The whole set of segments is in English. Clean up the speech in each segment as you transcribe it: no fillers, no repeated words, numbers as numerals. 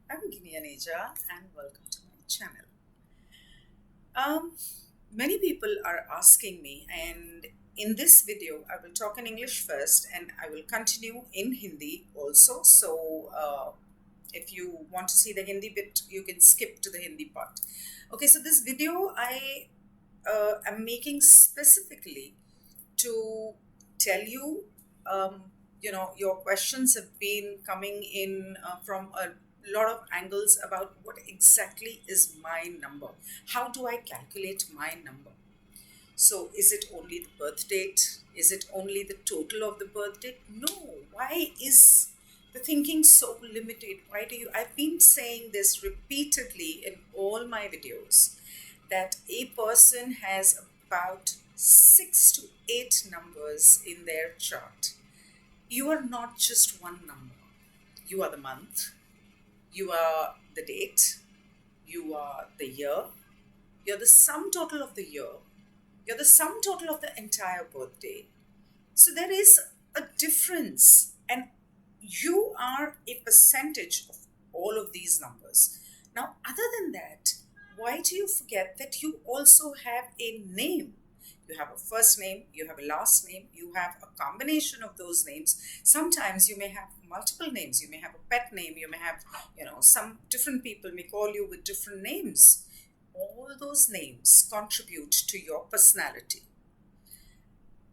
I'm Ginni Aneja and welcome to my channel. Um, Many people are asking me, and in this video, I will talk in English first and I will continue in Hindi also. So, if you want to see the Hindi bit, you can skip to the Hindi part. Okay, so this video I am making specifically to tell you, your questions have been coming in from a lot of angles about what exactly is my number. How do I calculate my number? So, is it only the birth date? Is it only the total of the birth date? No. Why is the thinking so limited? Why do you? I've been saying this repeatedly in all my videos that a person has about 6 to 8 numbers in their chart. You are not just one number. You are the month, you are the date, you are the year, you're the sum total of the year, you're the sum total of the entire birthday. So there is a difference, and you are a percentage of all of these numbers. Now, other than that, why do you forget that you also have a name? You have a first name, you have a last name, you have a combination of those names. Sometimes you may have multiple names, you may have a pet name, you may have, some different people may call you with different names. All those names contribute to your personality,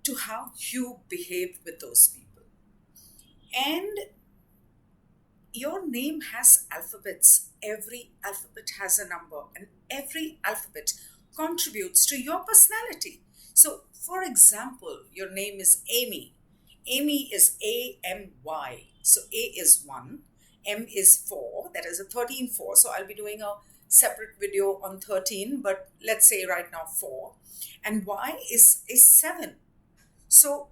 to how you behave with those people. And your name has alphabets. Every alphabet has a number, and every alphabet contributes to your personality. So, for example, your name is Amy. Amy is AMY. So, A is 1, M is 4, that is a 13 4. So, I'll be doing a separate video on 13, but let's say right now 4. And Y is 7. So,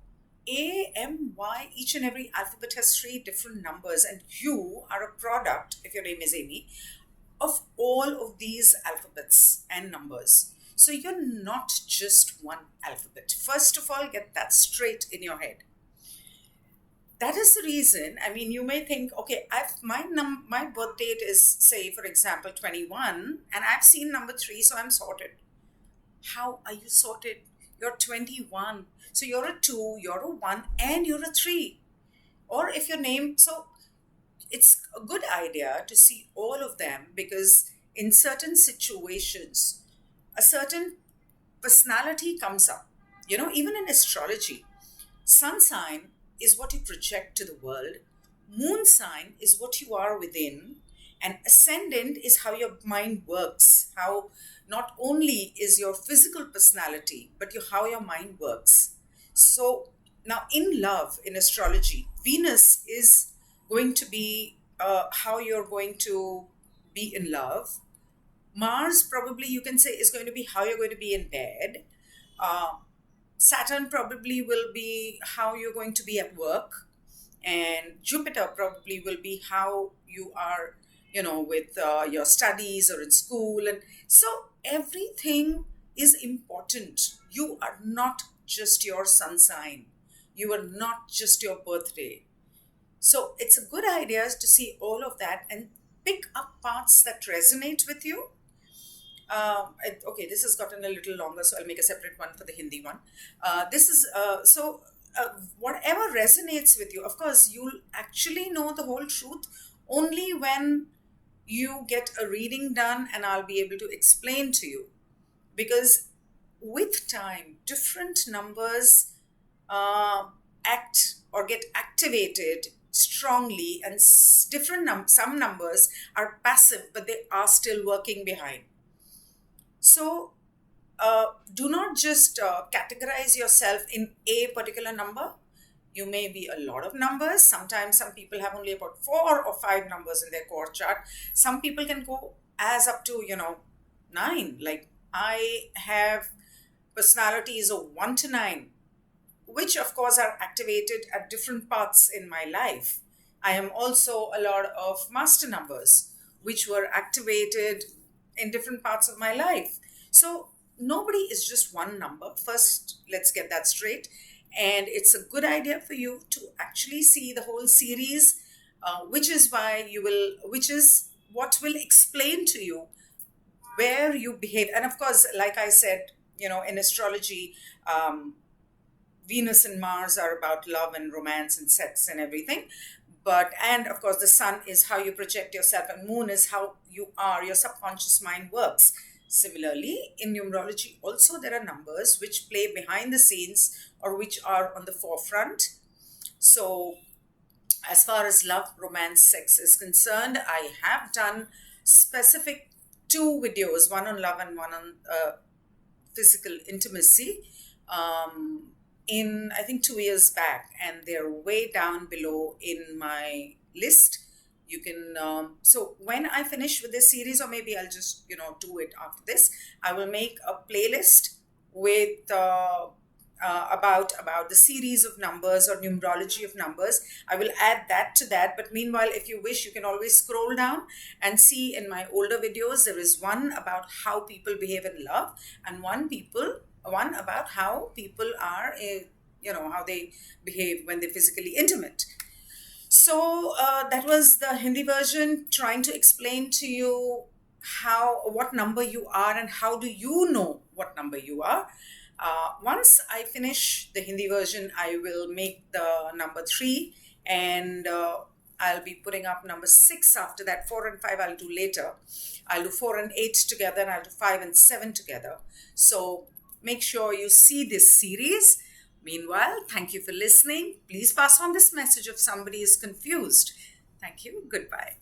A, M, Y, each and every alphabet has 3 different numbers, and you are a product, if your name is Amy, of all of these alphabets and numbers. So you're not just one alphabet. First of all, get that straight in your head. That is the reason. I mean, you may think, okay, my birth date is, say, for example, 21, and I've seen number 3, so I'm sorted. How are you sorted? You're 21. So you're a 2, you're a 1, and you're a 3. Or if your name, so it's a good idea to see all of them, because in certain situations, a certain personality comes up. Even in astrology, sun sign is what you project to the world, moon sign is what you are within, and ascendant is how your mind works, how not only is your physical personality, but how your mind works. So now in love, in astrology, Venus is going to be how you're going to be in love. Mars, probably you can say, is going to be how you're going to be in bed. Uh, Saturn probably will be how you're going to be at work. And Jupiter probably will be how you are, with your studies or in school. And so everything is important. You are not just your sun sign, you are not just your birthday. So it's a good idea to see all of that and pick up parts that resonate with you. Okay, this has gotten a little longer, so I'll make a separate one for the Hindi one. This is whatever resonates with you. Of course, you'll actually know the whole truth only when you get a reading done, and I'll be able to explain to you. Because with time, different numbers act or get activated strongly, and some numbers are passive, but they are still working behind. So do not just categorize yourself in a particular number. You may be a lot of numbers. Sometimes some people have only about 4 or 5 numbers in their core chart. Some people can go as up to 9. Like I have personalities of 1 to 9, which of course are activated at different parts in my life. I am also a lot of master numbers, which were activated in different parts of my life. So nobody is just one number. First, let's get that straight. And it's a good idea for you to actually see the whole series, which is what will explain to you where you behave. And of course, like I said, in astrology, Venus and Mars are about love and romance and sex and everything. And of course, the sun is how you project yourself, and moon is how you are, your subconscious mind works. Similarly, in numerology, also there are numbers which play behind the scenes or which are on the forefront. So, as far as love, romance, sex is concerned, I have done specific two videos, one on love and one on physical intimacy, in I think 2 years back, and they're way down below in my list. You can so when I finish with this series, or maybe I'll just do it after this, I will make a playlist with about the series of numbers or numerology of numbers. I will add that to that. But meanwhile, if you wish, you can always scroll down and see in my older videos. There is one about how people behave in love, and one about how people are, how they behave when they're physically intimate. So that was the Hindi version, trying to explain to you what number you are and how do you know what number you are. Once I finish the Hindi version, I will make the number 3, and I'll be putting up number 6 after that. 4 and 5 I'll do later. I'll do 4 and 8 together, and I'll do 5 and 7 together. So make sure you see this series. Meanwhile, thank you for listening. Please pass on this message if somebody is confused. Thank you. Goodbye.